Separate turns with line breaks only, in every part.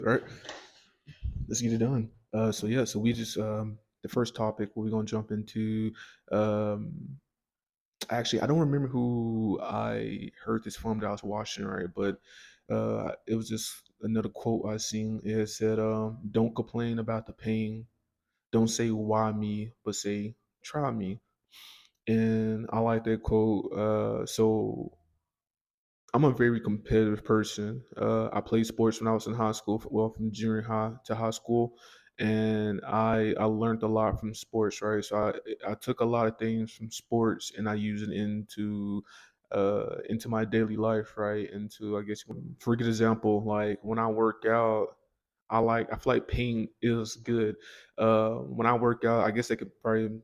All right, let's get it done. So we just the first topic we're gonna jump into. Um, Actually, I don't remember who I heard this from that I was watching, right? But it was just another quote I seen. It said, "Don't complain about the pain. Don't say why me, but say try me." And I like that quote. So I'm a very competitive person. I played sports when I was in high school, well, from junior high to high school, and I learned a lot from sports, right? So I took a lot of things from sports and I use it into my daily life, right? Into, I guess, for a good example, like when I work out, I feel like pain is good. When I work out, I guess it could probably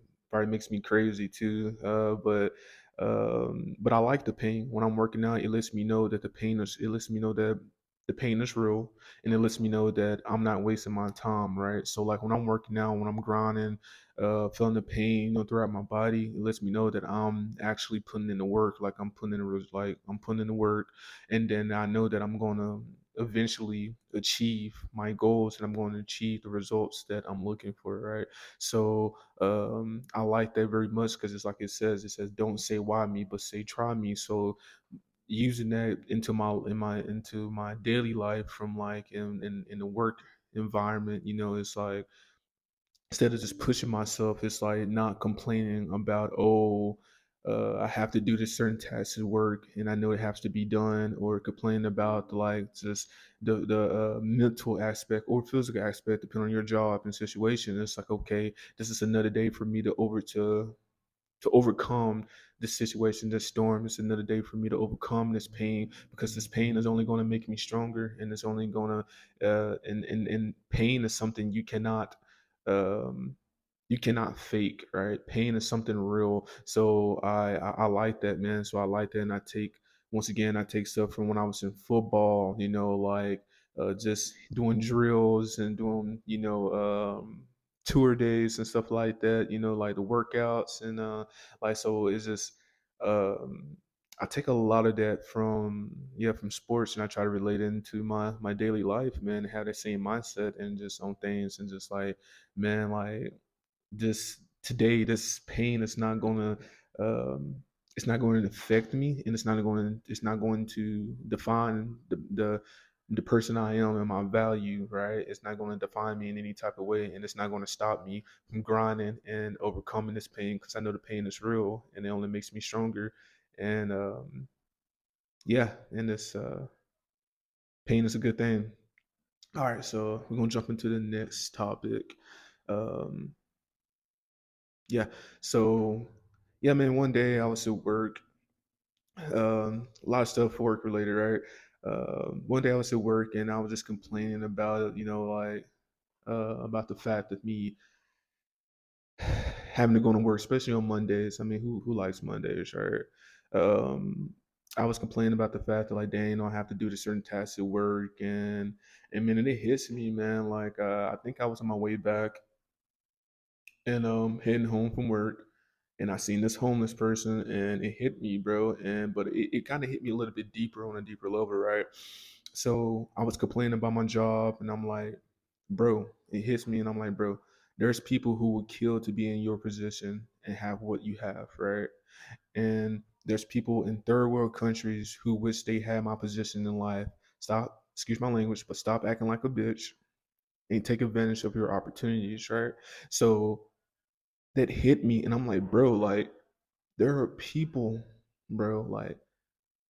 makes me crazy too. But I like the pain. When I'm working out, it lets me know that it lets me know that the pain is real, and it lets me know that I'm not wasting my time, right? So like when I'm working out, when I'm grinding, feeling the pain, throughout my body, it lets me know that I'm actually putting in the work, like I'm putting in the work, and then I know that I'm gonna eventually achieve my goals and I'm going to achieve the results that I'm looking for, right? So I like that very much because it's like it says don't say why me but say try me. So using that into my daily life from like in the work environment, it's like instead of just pushing myself, it's like not complaining about, I have to do this certain task at work and I know it has to be done, or complaining about like just the mental aspect or physical aspect, depending on your job and situation. It's like, okay, this is another day for me to overcome this situation, this storm. It's another day for me to overcome this pain, because this pain is only going to make me stronger, and it's only going to and pain is something um you cannot fake, right? Pain is something real. So I like that, man. So I like that, and I take stuff from when I was in football, like just doing drills and doing tour days and stuff like that, like the workouts and like, so it's just um I take a lot of that from sports, and I try to relate it into my daily life, man, and have that same mindset and just on things, and just like, man, like this today, this pain is not gonna it's not going to affect me, and it's not going to define the person I am and my value, right? It's not going to define me in any type of way, and it's not going to stop me from grinding and overcoming this pain, because I know the pain is real and it only makes me stronger. And yeah, and this pain is a good thing. All right, so we're gonna jump into the next topic. Um, Yeah. So, yeah, man, one day I was at work, a lot of stuff work related, right? One day I was at work and I was just complaining about, like, about the fact of me having to go to work, especially on Mondays. I mean, who likes Mondays, right? Um, I was complaining about the fact that, like, dang, I have to do the certain tasks at work, and man, it hits me, man. Like, I think I was on my way back and heading home from work, and I seen this homeless person, and it hit me, bro. And but it kind of hit me a little bit deeper, on a deeper level, right? So I was complaining about my job, and I'm like, bro, it hits me, and I'm like, bro, there's people who would kill to be in your position and have what you have, right? And there's people in third world countries who wish they had my position in life. Stop, excuse my language, but stop acting like a bitch and take advantage of your opportunities, right? So that hit me, and I'm like, bro, like, there are people, bro, like,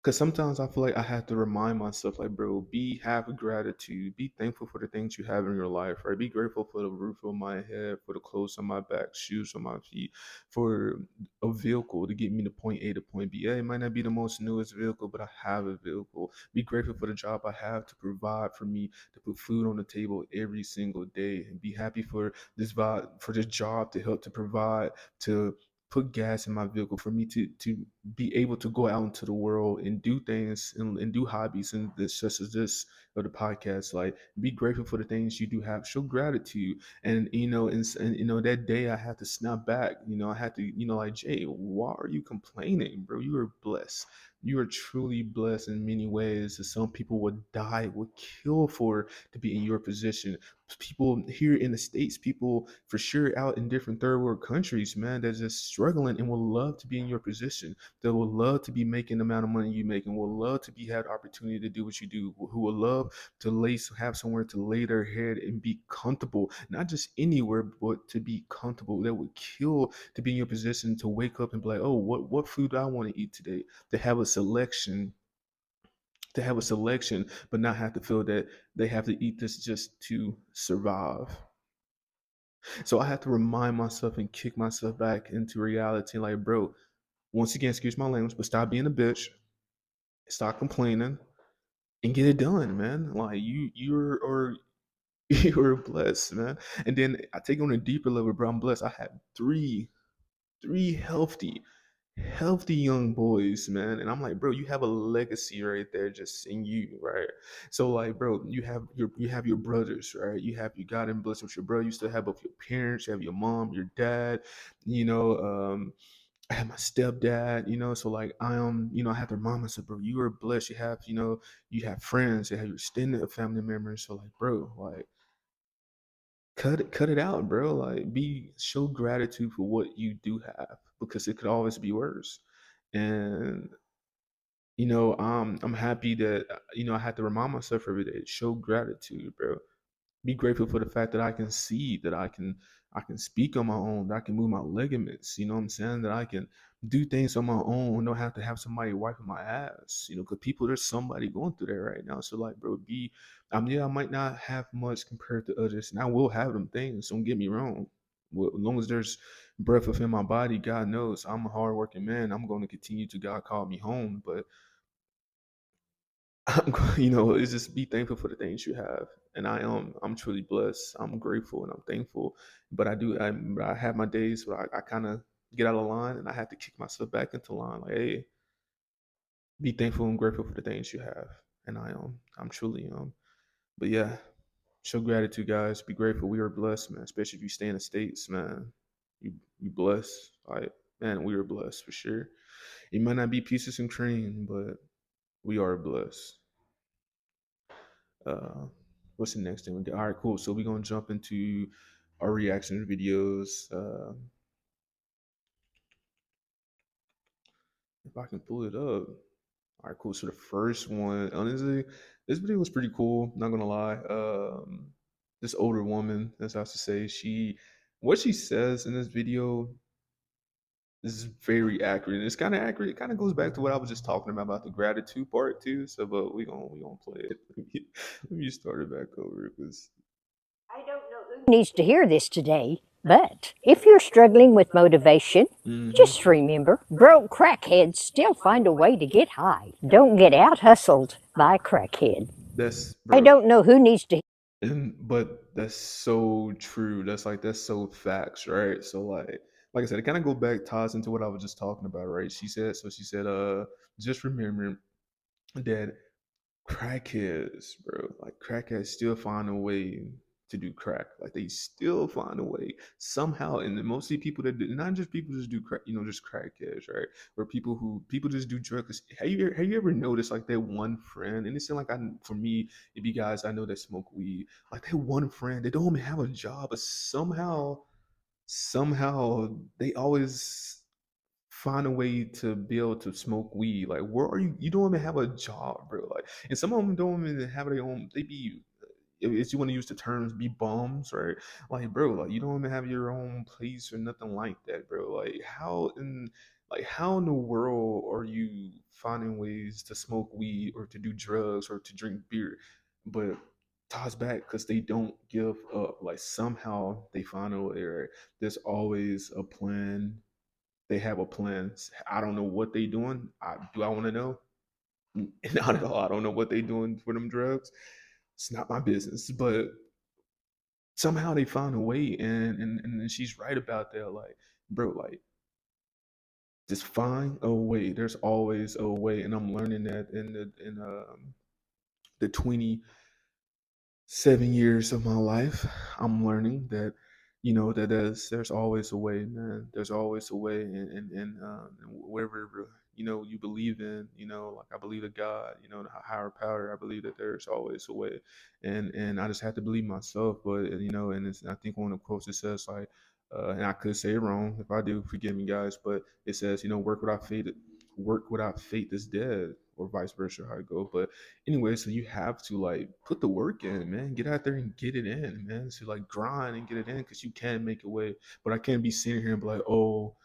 because sometimes I feel like I have to remind myself, like, bro, have gratitude, be thankful for the things you have in your life, right? Be grateful for the roof on my head, for the clothes on my back, shoes on my feet, for a vehicle to get me to point A to point B. Yeah, it might not be the most newest vehicle, but I have a vehicle. Be grateful for the job I have to provide for me, to put food on the table every single day, and be happy for this job to help to provide, to put gas in my vehicle, for me to be able to go out into the world and do things and do hobbies and this such as this of the podcast. Like, be grateful for the things you do have. Show gratitude. And that day I had to snap back. I had to, like, Jay, why are you complaining, bro? You are blessed. You are truly blessed in many ways. Some people would die, would kill for to be in your position. People here in the States, people for sure out in different third world countries, man, they're just struggling and would love to be in your position, that will love to be making the amount of money you make, and will love to be have the opportunity to do what you do, who will love to have somewhere to lay their head and be comfortable, not just anywhere, but to be comfortable. That would kill to be in your position to wake up and be like, oh, what food do I want to eat today? To have a selection, but not have to feel that they have to eat this just to survive. So I have to remind myself and kick myself back into reality. Like, bro, once again, excuse my language, but stop being a bitch, stop complaining, and get it done, man. Like, you're blessed, man. And then I take it on a deeper level, bro. I'm blessed. I had three healthy young boys, man. And I'm like, bro, you have a legacy right there just in you, right? So, like, bro, you have your brothers, right? You got and blessed with your brother. You still have both your parents, you have your mom, your dad, you know, I have my stepdad, so like I have to remind myself, bro, you are blessed. You have friends, you have your extended family members. So like, bro, like cut it out, bro. Like, show gratitude for what you do have, because it could always be worse. And I'm happy that I had to remind myself every day, show gratitude, bro. Be grateful for the fact that I can see, that I can speak on my own, that I can move my ligaments, you know what I'm saying? That I can do things on my own, don't have to have somebody wiping my ass, because there's somebody going through that right now. So like, bro, yeah, I might not have much compared to others, and I will have them things, don't get me wrong. Well, as long as there's breath within my body, God knows I'm a hardworking man. I'm going to continue to God call me home, but it's just be thankful for the things you have. And I'm truly blessed. I'm grateful and I'm thankful. But I have my days where I kind of get out of line, and I have to kick myself back into line. Like, hey, be thankful and grateful for the things you have. And I'm truly but yeah, show gratitude, guys. Be grateful. We are blessed, man. Especially if you stay in the States, man. You blessed. Like, man, we are blessed for sure. It might not be pieces and cream, but we are blessed. Uh, what's the next thing we got? All right, cool. So we're gonna jump into our reaction videos. If I can pull it up. All right, cool. So the first one, honestly, this video was pretty cool. Not gonna lie. This older woman, as I have to say, what she says in this video is very accurate. It's kind of accurate. It kind of goes back to what I was just talking about the gratitude part too. So, but we gonna play it. Let me start it back over because
I don't know who needs to hear this today, but if you're struggling with motivation,
hmm
just remember broke crackheads still find a way to get high. Don't get out hustled by a crackhead.
that's
I
bro.
don't know who needs to.
But that's so true. That's so facts, right? So like I said, it kind of go back ties into what I was just talking about, right? She said, just remember that crackheads, bro, like crackheads still find a way to do crack. Like, they still find a way somehow. And mostly people that do, not just people just do crack, just crackheads, right? Or people just do drugs. Have you ever noticed like that one friend? And it's like, for me, it be guys I know that smoke weed. Like, that one friend, they don't even have a job, but somehow they always find a way to be able to smoke weed. Like, where are you? You don't even have a job, bro. Like, and some of them don't even have their own. They be, if you want to use the terms, be bums, right? Like, bro, like you don't even have your own place or nothing like that, bro. Like how in the world are you finding ways to smoke weed or to do drugs or to drink beer, but ties back because they don't give up. Like, somehow they find a way. Right? There's always a plan. They have a plan. I don't know what they doing. Do I want to know? Not at all. I don't know what they doing for them drugs. It's not my business. But somehow they found a way, and she's right about that. Like, bro, like just find a way. There's always a way, and I'm learning that in the 27 years of my life. I'm learning that, that there's always a way, man. There's always a way, and whatever you believe in. Like I believe in God. The higher power. I believe that there's always a way, and I just have to believe myself. But and I think one of the quotes it says like, and I could say it wrong. If I do, forgive me, guys. But it says, work without faith is dead, or vice versa, how it go. But anyway, so you have to like put the work in, man. Get out there and get it in, man. So like grind and get it in because you can make a way. But I can't be sitting here and be like, oh,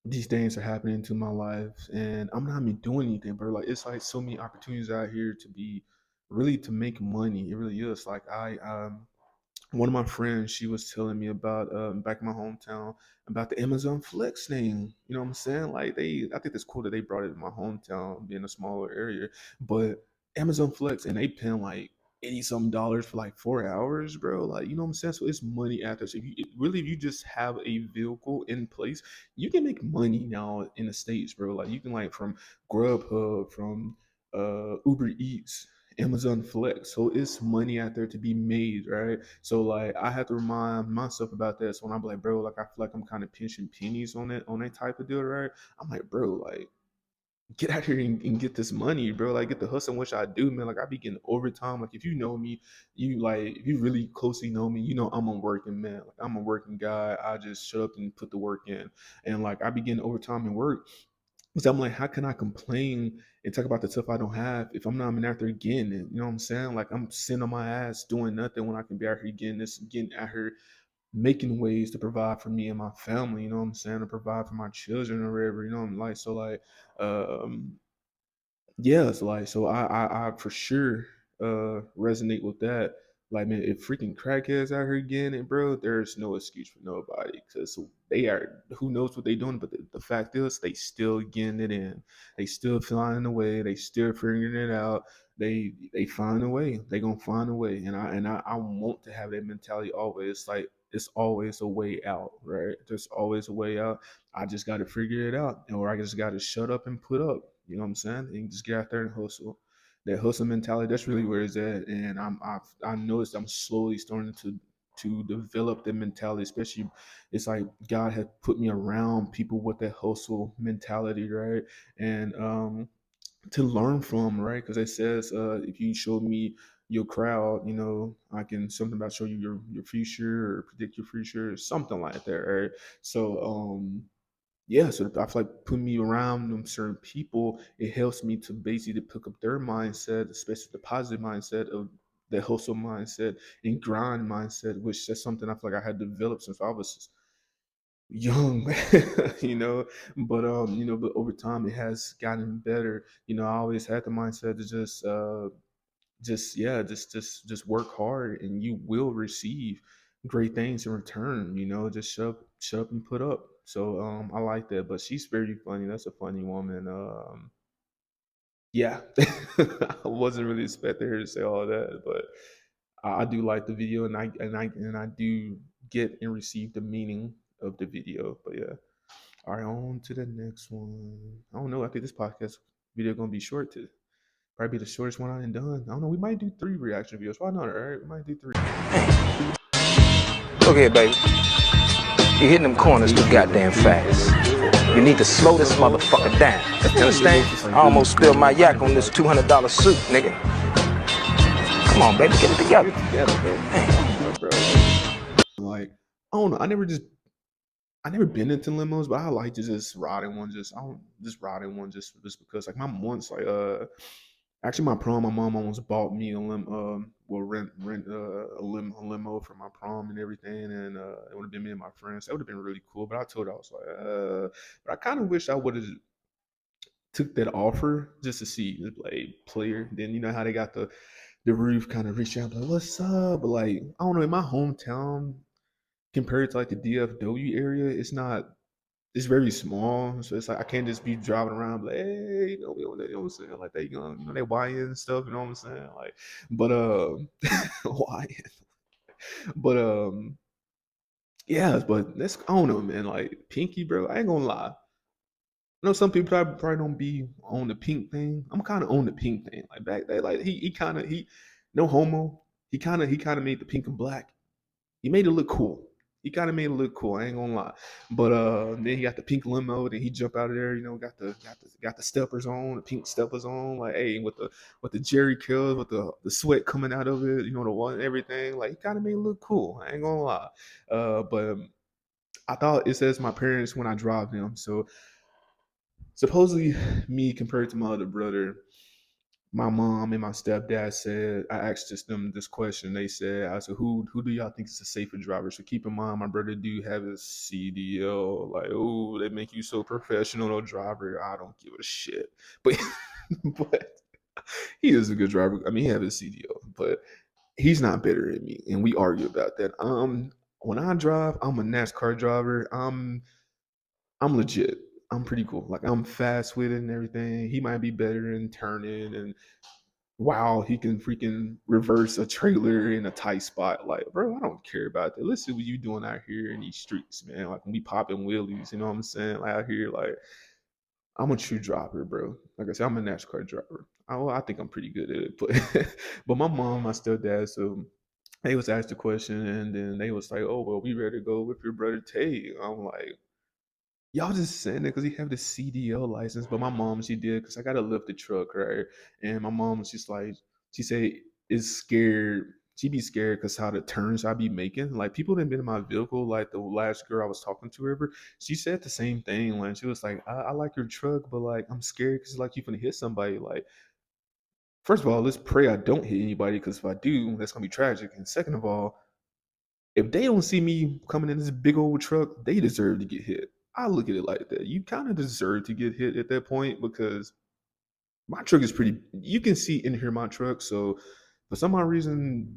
these things are happening to my life and I'm not even doing anything, bro. Like it's like so many opportunities out here to be really to make money. It really is. Like one of my friends, she was telling me about back in my hometown about the Amazon Flex thing. You know what I'm saying? Like I think it's cool that they brought it in my hometown, being a smaller area. But Amazon Flex, and they paying like 80 some dollars for like 4 hours, bro. Like you know what I'm saying? So it's money after. So if you just have a vehicle in place, you can make money now in the states, bro. Like you can like from Grubhub, from Uber Eats, Amazon Flex. So it's money out there to be made, right? So like I have to remind myself about that. So when I'm like, bro, like I feel like I'm kind of pinching pennies on that type of deal, right? I'm like, bro, like get out here and get this money, bro. Like get the hustle, which I do, man. Like I be getting overtime. Like if you know me, if you really closely know me, I'm a working man. Like I'm a working guy. I just shut up and put the work in. And like I be getting overtime and work. So I'm like, how can I complain and talk about the stuff I don't have if I'm not even out there getting it? You know what I'm saying? Like I'm sitting on my ass doing nothing when I can be out here getting out here making ways to provide for me and my family. You know what I'm saying? To provide for my children or whatever. You know what I'm like. So like, um, yeah, it's like so I for sure resonate with that. Like man, if freaking crackheads out here getting it, bro, there's no excuse for nobody because they are who knows what they doing, but the fact is they still getting it in. They still finding a way, they still figuring it out. They find a way. They gonna find a way. And I want to have that mentality always. Like it's always a way out, right? There's always a way out. I just got to figure it out, or I just got to shut up and put up. You know what I'm saying? And just get out there and hustle. That hustle mentality, that's really where it's at. And I noticed I'm slowly starting to develop that mentality. Especially, it's like God had put me around people with that hustle mentality, right? And to learn from, right? Because it says if you show me your crowd, I can something about show you your future or predict your future, something like that, right? So yeah, so I feel like putting me around them certain people, it helps me to basically pick up their mindset, especially the positive mindset of the hustle mindset and grind mindset, which is something I feel like I had developed since I was young, you know. But over time it has gotten better. I always had the mindset to just yeah, just work hard and you will receive great things in return. Just shut up and put up. So I like that. But she's very funny. That's a funny woman. Yeah. I wasn't really expecting her to say all that, but I do like the video, and I do get and receive the meaning of the video. But yeah. All right, on to the next one. I don't know. I think this podcast video gonna be short too. Probably be the shortest one I done done. I don't know. We might do 3 reaction videos. Why not? All right, we might do 3.
Look here, baby. You're hitting them corners too goddamn fast. You need to slow this motherfucker down. You understand? I almost spilled my yak on this $200 suit, nigga. Come on, baby, get it together.
Bro. Like, I don't know. I never been into limos, but I like to just ride in one. Just ride in one just because like my mom's like actually my prom, my mom almost bought me a rent a limo for my prom and everything, and it would have been me and my friends. That would have been really cool. But I told her I was like, but I kind of wish I would have took that offer just to see just like player. Then you know how they got the roof kind of reach out like, what's up? But like I don't know, in my hometown compared to like the DFW area, it's very small. So it's like I can't just be driving around like, hey, you know what I'm saying? Like they YN and stuff, you know what I'm saying? Like, but YN. But yeah, but that's I don't know, man. Like Pinky, bro, I ain't gonna lie. I know some people probably don't be on the pink thing. I'm kind of on the pink thing. Like back there, like he kind of he no homo. He kind of made the pink and black. He made it look cool. He kind of made it look cool. I ain't gonna lie. But then he got the pink limo. Then he jump out of there. You know, got the steppers on, the pink steppers on. Like hey, with the Jerry curls, with the sweat coming out of it. You know, the one and everything. Like he kind of made it look cool. I ain't gonna lie. But I thought it says my parents when I drive them. So supposedly me compared to my other brother, my mom and my stepdad said I asked them this question. They said, "I said who do y'all think is a safer driver?" So keep in mind, my brother do have his CDL. Like, oh, they make you so professional, no driver. I don't give a shit, but but he is a good driver. I mean, he have his CDL, but he's not better than me, and we argue about that. When I drive, I'm a NASCAR driver. I'm legit. I'm pretty cool. Like I'm fast with it and everything. He might be better in turning and wow, he can freaking reverse a trailer in a tight spot. Like, bro, I don't care about that. Listen, what you doing out here in these streets, man. Like when we popping wheelies, you know what I'm saying? Like out here, like I'm a true dropper, bro. Like I said, I'm a NASCAR driver. I think I'm pretty good at it, but but my mom, my stepdad, so they was asked the question, and then they was like, "Oh well, we ready to go with your brother Tay." I'm like, y'all just saying that because he have the CDL license, but my mom she did because I gotta lift the truck, right? And my mom was just like, she said is scared. She be scared because how the turns I be making. Like people that been in my vehicle, like the last girl I was talking to, ever, she said the same thing. Like she was like, I like your truck, but like I'm scared because like you gonna hit somebody. Like first of all, let's pray I don't hit anybody because if I do, that's gonna be tragic. And second of all, if they don't see me coming in this big old truck, they deserve to get hit. I look at it like that. You kind of deserve to get hit at that point because my truck is pretty. You can see and hear my truck. So for some odd reason,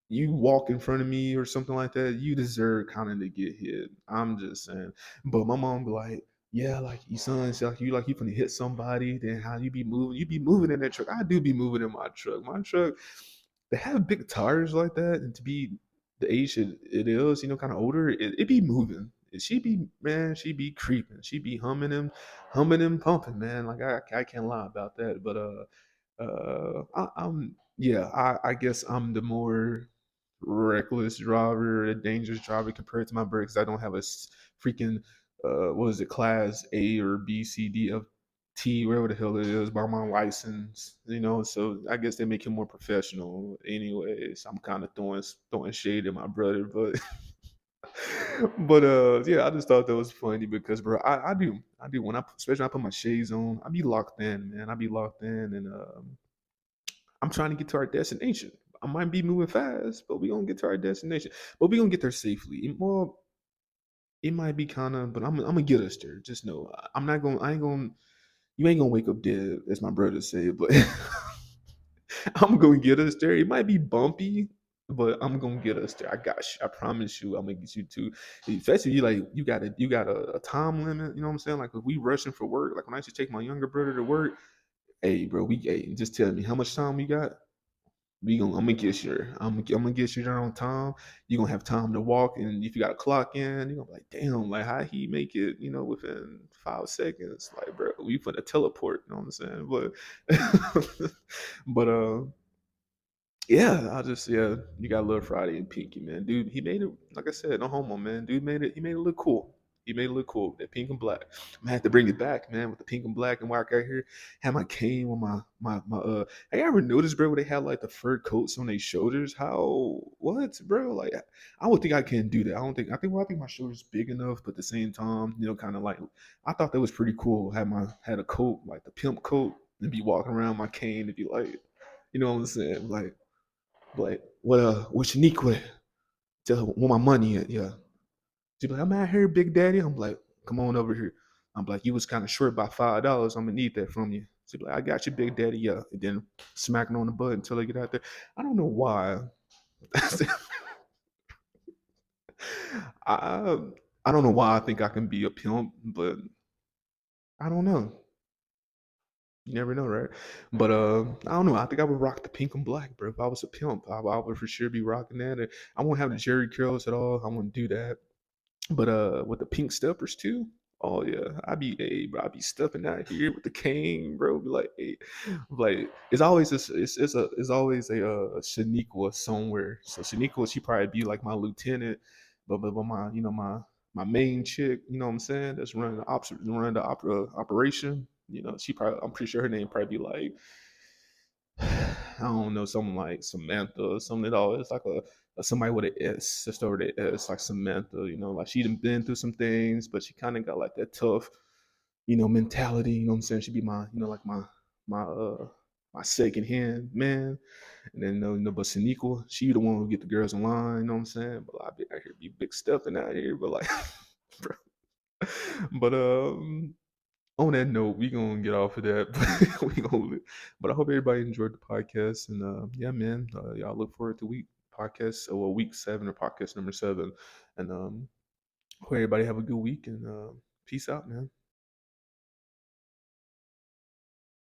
you walk in front of me or something like that, you deserve kind of to get hit. I'm just saying. But my mom be like, yeah, like your son, like you finna hit somebody, then how you be moving? You be moving in that truck. I do be moving in my truck. My truck, they have big tires like that, and to be the age it is, you know, kind of older, it be moving. She be man, she be creeping. She be humming and pumping, man. Like I can't lie about that. But I'm yeah, I guess I'm the more reckless driver, a dangerous driver compared to my brakes. I don't have a freaking what is it, class A or B, C, D, F, T, whatever the hell it is, by my license. You know, so I guess they make him more professional. Anyways, I'm kind of throwing shade at my brother, but but yeah, I just thought that was funny because bro, I do when especially when I put my shades on, I be locked in, man. I be locked in, and I'm trying to get to our destination. I might be moving fast, but we gonna get to our destination. But we gonna get there safely. Well, it might be kind of, but I'm gonna get us there. Just know, I'm not gonna. I ain't gonna. You ain't gonna wake up dead, as my brother said. But I'm gonna get us there. It might be bumpy, but I'm gonna get us there. I got you. I promise you. I'm gonna get you too. Especially you like you got a time limit. You know what I'm saying? Like if we rushing for work, like when I used to take my younger brother to work. Hey, bro, hey, just tell me how much time we got. I'm gonna get you. I'm gonna get you there on time. You're gonna have time to walk, and if you got to clock in, you're gonna be like, damn, like how he make it, within 5 seconds. Like, bro, we put a teleport. You know what I'm saying? But, but yeah, yeah, you got Lil Friday and Pinky, man. Dude, he made it. Like I said, no homo, man. Dude made it. He made it look cool. He made it look cool. That pink and black. I'm gonna have to bring it back, man, with the pink and black and white out here. Had my cane with my. Have you ever noticed, bro, where they have like the fur coats on their shoulders? How what, bro? Like, I would think I can do that. I don't think. I think my shoulders big enough, but at the same time, kind of like I thought that was pretty cool. Had a coat like the pimp coat and be walking around my cane and be like, you know what I'm saying, like, what Shaniqua? Tell her where my money at, yeah. She be like, I'm out here, Big Daddy. I'm like, come on over here. I'm like, you was kind of short by $5. I'm gonna need that from you. She be like, I got you, Big Daddy, yeah. And then smacking on the butt until I get out there. I don't know why. I I don't know why I think I can be a pimp, but I don't know. You never know, right? But I don't know. I think I would rock the pink and black, bro. If I was a pimp, I would for sure be rocking that. And I won't have the Jerry curls at all. I wouldn't do that. But with the pink steppers too. Oh yeah, I be stepping out here with the cane, bro. Be like, hey, like it's always this, it's always a Shaniqua somewhere. So Shaniqua, she probably be like my lieutenant, but my my main chick, you know what I'm saying? That's running the operation. You know, she probably, I'm pretty sure her name probably be like, I don't know, something like Samantha or something at all. It's like a somebody with an S, just over the S, like Samantha. You know, like she done been through some things, but she kind of got like that tough, mentality. You know what I'm saying? She be my, like my my second hand man. And then but Saniqua, she the one who get the girls in line. You know what I'm saying? But I be out here be big stepping out here, but like, bro. But on that note, we gonna get off of that. But I hope everybody enjoyed the podcast. And yeah, man, y'all look forward to week 7 or podcast number 7. And hope everybody have a good week and peace out, man.